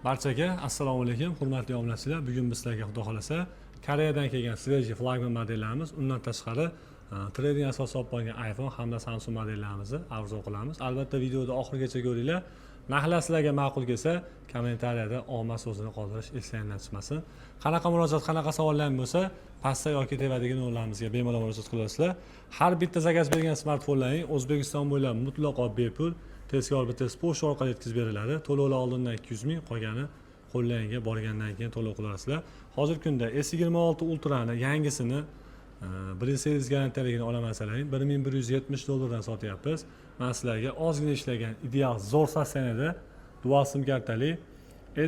Barchaga assalomu alaykum, hurmatli obunachilar. Bugun biz sizlarga xudo xolasa Koreyadan kelgan svежий flagman modellarimiz, undan tashqari trading asosi olib qo'ygan iPhone hamda Samsung modelllarimizni arzon qilamiz. Albatta videoni oxirigacha ko'ringlar. Narxlar sizlarga ma'qul kelsa, kommentariyada omad so'zini qoldirish esingizdan chiqmasin. Qanaqa murojaat, qanaqa savollar bo'lsa, pastda yoki tepadagi nomerlarimizga bemalol murojaat qilasizlar. Har bitta zakaz bergan smartfonlaring O'zbekiston bo'ylab mutlaqo bepul tezkor bitta pochta orqali yetkazib beriladi. To'lovlar oldindan 200 ming, qolgani qo'llaringga borgandan keyin to'lov qilasizlar. Hozirgi kunda S26 Ultra'ni yangisini birinchi servis garantiyaligini olamasalaring $1170 dan sotyapmiz. Men sizlarga ozgina ishlagan ideal zo'r sostenada dual sim kartali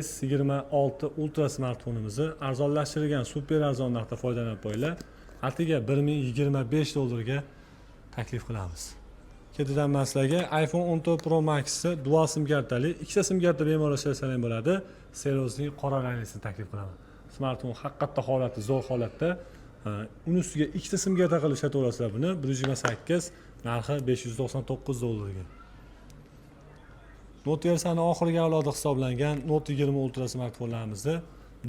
S26 Ultra smartfonimizni arzonlashtirilgan super arzon narxda foydalanib qo'yinglar. Atiga $1025 ga taklif qilamiz. Ketidan men sizlarga iPhone 14 Pro Max dual sim kartali, ikkita sim karta bemalol ishlasalang bo'ladi. Serosning qora ranglisini taklif qilaman. Smartfon haqiqatda holati zo'r holatda. Uni ustiga ikkita sim karta qilib ishlataverasizlar buni. 128, narxi $599 ga. Note versiyani oxirgi avlodi hisoblangan Note 20 Ultra smartfonlarimizda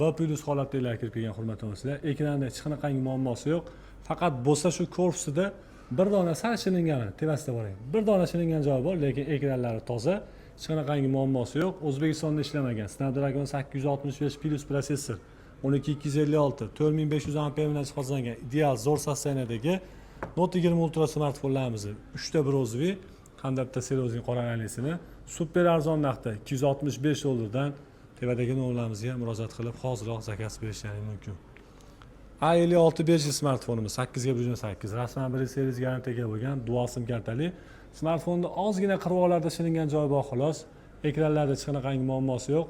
B+ holatdagilar kirib kelgan, hurmatli do'stlar. Ekranda hech qanaqangi muammosi yo'q. Faqat bo'lsa shu korpusida bir dona sal shilingan, tepasida bor. Bir dona shilingan joyi bor, lekin ekranlari toza, hech qanaqangi muammosi yo'q. O'zbekistonda ishlamagan Snapdragon 865 protsessor, 12256, 4500 ampere bilan jihozlangan ideal zo'r sostenadagi Note 20 Ultra smartfonlarimizni 3 ta brozviy hamda bitta serosning qora ranglisini super arzon narxda $265 dan tepadagi nomerlarimizga murojaat qilib hoziroq zakaz berishlaringiz mumkin. A56 bejli smartfonimiz 8/8 rasman birinchi servis garantiyaga bo'lgan dual sim kartali. Smartfonda ozgina qirg'oqlarda shilingan joyi bor xolos. Ekranlarda hech qanaqangi muammosi yo'q.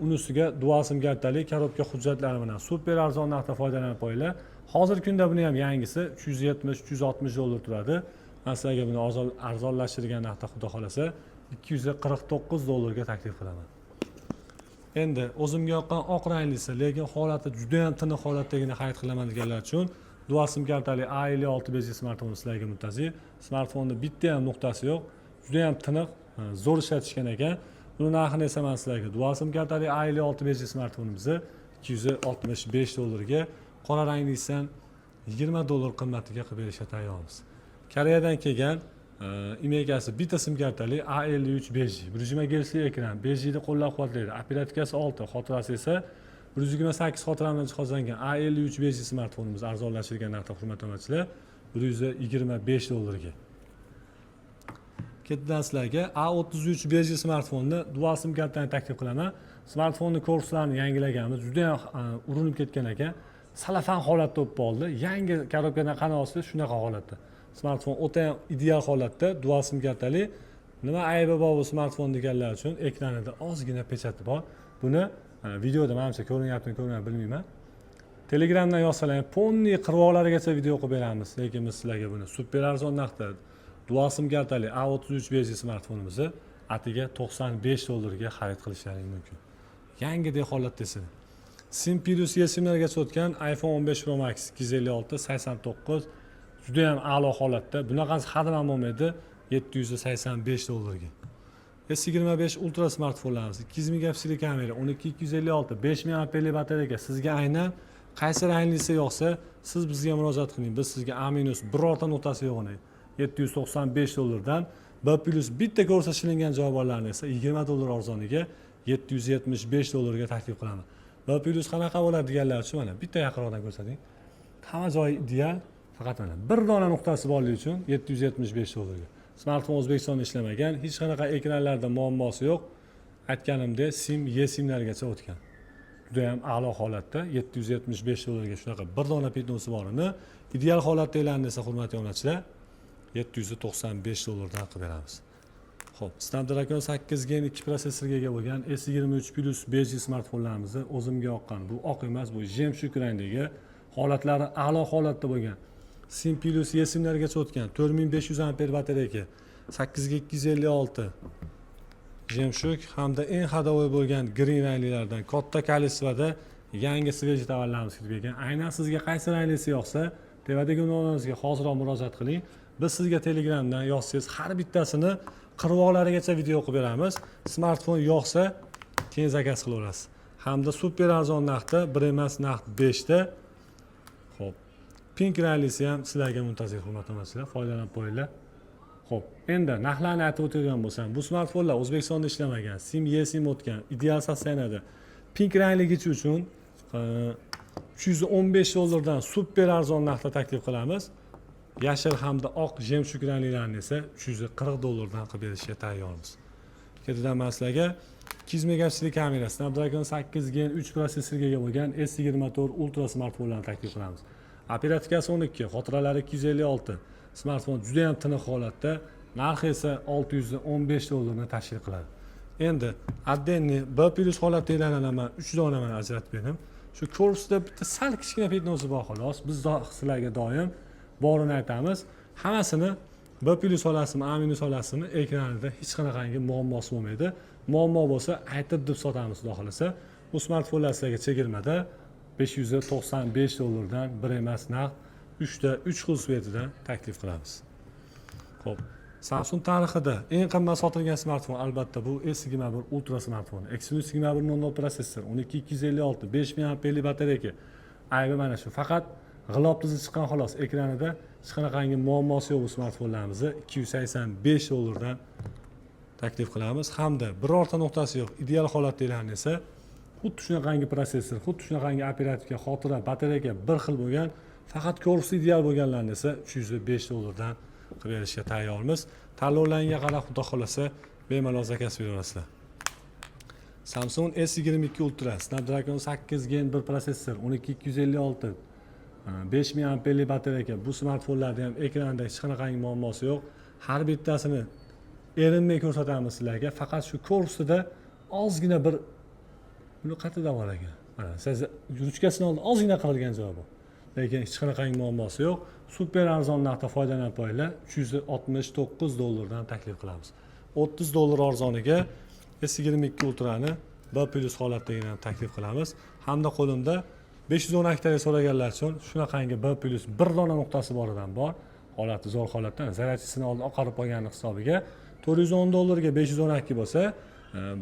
Uni ustiga dual sim kartali korobka hujjatlari bilan super arzon narxda foydalanib qo'yinglar. Hozirgi kunda buni ham yangisi $370-360 turadi. Men sizlarga buni arzonlashtirgan narxda xudo xolasa $249 ga taklif qilaman. Endi o'zimga yoqqan oq ranglisi, lekin holati juda ham tiniq holatdagini xarid qilaman deganlar uchun dual sim kartali A56 bejli smartfon sizlarga muntazir. Smartfonda bitta ham nuqtasi yo'q, juda ham tiniq, zo'r ishlatishgan ekan. Buni narxini esa men sizlarga dual sim kartali A56 bejli smartfonimizni $265 ga, qora ranglisidan $20 qimmatiga qilib berishga tayyormiz. Koreyadan kelgan imegasi bitta sim kartali A53 bejli, 120 Hz ekran, bejlini qo'llab-quvvatlaydi. Operatikasi 6, xotirasi esa 128 xotira bilan jihozlangan A53 bejli smartfonimiz arzonlashtirilgan narxda, hurmatli obunachilar, $125 ga. Ketidan sizlarga A33 bejli smartfonni dual sim kartani taklif qilaman. Smartfonning korpuslarini yangilaganmiz, juda ham urinib ketgan ekan. Salafan holatda bo'lib qoldi. Yangi korobkadan qanosiz shunaqa holatda. Smartfon o'ta ham ideal holatda, dual sim kartali. Nima aybi bor bu smartfon deganlar uchun ekranida ozgina pechati bor. Buni videoda menimcha ko'rinyaptimi, ko'rinmayaptimi bilmayman. Telegramdan yozsalar, ponni qirg'oqlarigacha video qilib beramiz. Lekin biz sizlarga buni super arzon narxda dual sim kartali A33 bejli smartfonimizni atiga $95 ga xarid qilishlaringiz mumkin. Yangidek holatda esa sim plus simlargacha o'tgan iPhone 15 Pro Max 256 89 juda ham a'lo holatda. Bunaqasi hadam ham bo'lmaydi, $785 ga. S25 Ultra smartfonlarimiz 200 megapiksel kamera, 12256, 5000 amperlik batareyka. Sizga aynan qaysi ranglisi yoqsa, siz bizga murojaat qiling. Biz sizga A- birorta nuqtasi yo'g'ini $795 dan B+ bitta ko'rsatilingan joy borlarni esa $20 arzoniga $775 ga taklif qilaman. B+ qanaqa bo'ladi deganlar uchun mana bitta yaqinroqdan ko'rsating. Hamma joyi ideal, faqat mana bir dona nuqtasi borligi uchun $775 ga. Smartfon O'zbekistonda ishlamagan, hech qanaqa ekranlarda muammosi yo'q. Aytganimdek, sim, simlargacha o'tgan. Juda ham a'lo holatda $775 ga shunaqa bir dona petnosi borini, ideal holatdagilarni esa, hurmatli obunachilar, $795 dan qilib beramiz. Xo'p, Snapdragon 8 Gen 2 protsessorga ega bo'lgan S23 bejli smartfonlarimizni o'zimga yoqqan, bu oq emas, bu jemshuk rangdagi, holatlari a'lo holatda bo'lgan, sim plus simlargacha o'tgan, 4500 ampere batareyka, 8 ga 256 jemshuk hamda eng hadovoy bo'lgan green ranglilardan katta kolesvada yangi svej tovarlarimiz kirib kelgan. Aynan sizga qaysi ranglisi yoqsa, tepadagi nomerimizga hoziroq murojaat qiling. Biz sizga Telegramdan yozsangiz har bittasini qirg'oqlarigacha video qilib beramiz. Smartfon yoqsa keyin zakaz qilaverasiz. Hamda super arzon narxda 1 emas, narx 5 da. Xo'p. Pink ranglisi ham sizlarga muntazir hurmatli foydalanib qo'yinglar. Xo'p, endi narxlarni aytib o'tadigan bo'lsam, bu smartfonlar O'zbekistonda ishlamagan, SIM sim o'tgan, ideal sostenada. Pink rangligichi uchun $315 super arzon narxda taklif qilamiz. Yashil hamda oq jemshug ranglilarni esa $340 qilib berishga tayyormiz. Ketidan men sizlarga 200 megapiksellik kamera, Snapdragon 8 Gen 3 prosessorga ega bo'lgan S24 Ultra smartfonlarni taklif qilamiz. Operatikasi 12, xotiralari 256. Smartfon juda ham tiniq holatda, narxi esa $615 ni tashkil qiladi. Endi отдельный B+ holatdagilarni men 3 dona men ajratib berdim. Shu korpusda bitta sal kichkina petnosi bor xolos. Biz sizlarga doim borini aytamiz. Hammasini B+ olasizmi, A- olasizmi, ekranida hech qanaqangi muammosi bo'lmaydi. Muammo bo'lsa aytib deb sotamiz, xudo xolasa. Bu smartfonlar sizlarga chegirmada $595 dan 1 emas narx 3 xil svetidan taklif qilamiz. Xo'p, Samsung tarixida eng qimmat sotilgan smartfon albatta bu S21 Ultra smartfoni. Exynos 2100 prosessor, 12256, 5000 amperlik batareyka. Aybi mana shu. Faqat g'ilof tizi chiqqan xolos. Ekranida hech qanaqangi muammosi yo'q bu smartfonlarimizni $285 dan taklif qilamiz. Hamda birorta nuqtasi yo'q. Ideal holatdagilarni esa xuddi shunaqangi prosessor, xuddi shunaqangi operativka, xotira, batareyka bir xil bo'lgan, faqat korpusi ideal bo'lganlarni esa $305 dan qilib berishga tayyormiz. Tanlovlarga qarab xudo xolasa bemalol zakaz beraverasizlar. Samsung S22 Ultra, Snapdragon 8 Gen 1 prosessor, 12256, 5000 amperlik batareyka. Bu smartfonlarda ham ekranda hech qanaqangi muammosi yo'q. Har bittasini erinmay ko'rsatamiz sizlarga. Faqat shu korpusida ozgina bir buni qayerda bor ekan? Mana siz ruchkasini oldi, ozgina qilgan joyi bor. Lekin hech qanaqangi muammosi yo'q. Super arzon narxda foydalanib qo'yinglar. $369 dan taklif qilamiz. $30 arzoniga S22 Ultra'ni B+ holatdagini taklif qilamiz. Hamda qo'limda 512 ta so'raganlar uchun shunaqangi B+ bir dona nuqtasi boridan bor. Holati zo'r holatdan zaryadchisini oldi oqarib qolgani hisobiga $410 ga 512 bo'lsa,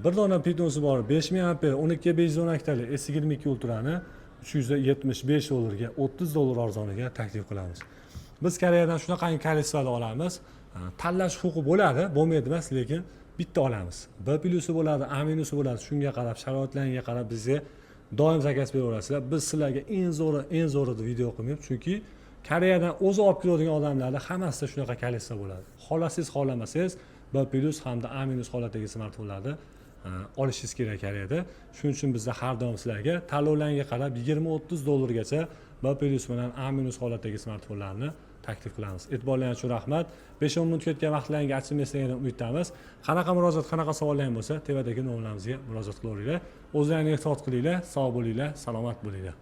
bir dona pitnosi bor 5000 amper 12512 talik S22 Ultra'ni $375 ga $30 arzoniga taklif qilamiz. Biz Koreyadan shunaqangi kolleksiyani olamiz. Tanlash huquqi bo'ladi, bo'lmaydi emas, lekin bitta olamiz. B+ bo'ladi, A- bo'ladi. Shunga qarab, sharoitlarga qarab bizga doim zakaz beraverasizlar. Biz sizlarga eng zo'ri deb video qilmaymiz, chunki Koreyadan o'zi olib keladigan odamlarda hammasida shunaqa kolleksiya bo'ladi. Xolasiz, xolamasangiz B+ hamda A- holatdagi smartfonlarni olishingiz kerak Koreyada. Shuning uchun bizda har doim sizlarga tanlovlarga qarab $20-30 gacha B+ bilan A- holatdagi smartfonlarni taklif qilamiz. E'tiborlaringiz uchun rahmat. 5-10 minut ketgan vaqtlaringizni achimaysizligini umiddamiz. Qanaqa murojaat, qanaqa savollaringiz bo'lsa, tevadagi nomlarimizga murojaat qilaveringlar. O'zlaringizni ehtiyot qilinglar, sog' bo'linglar, salomat bo'linglar.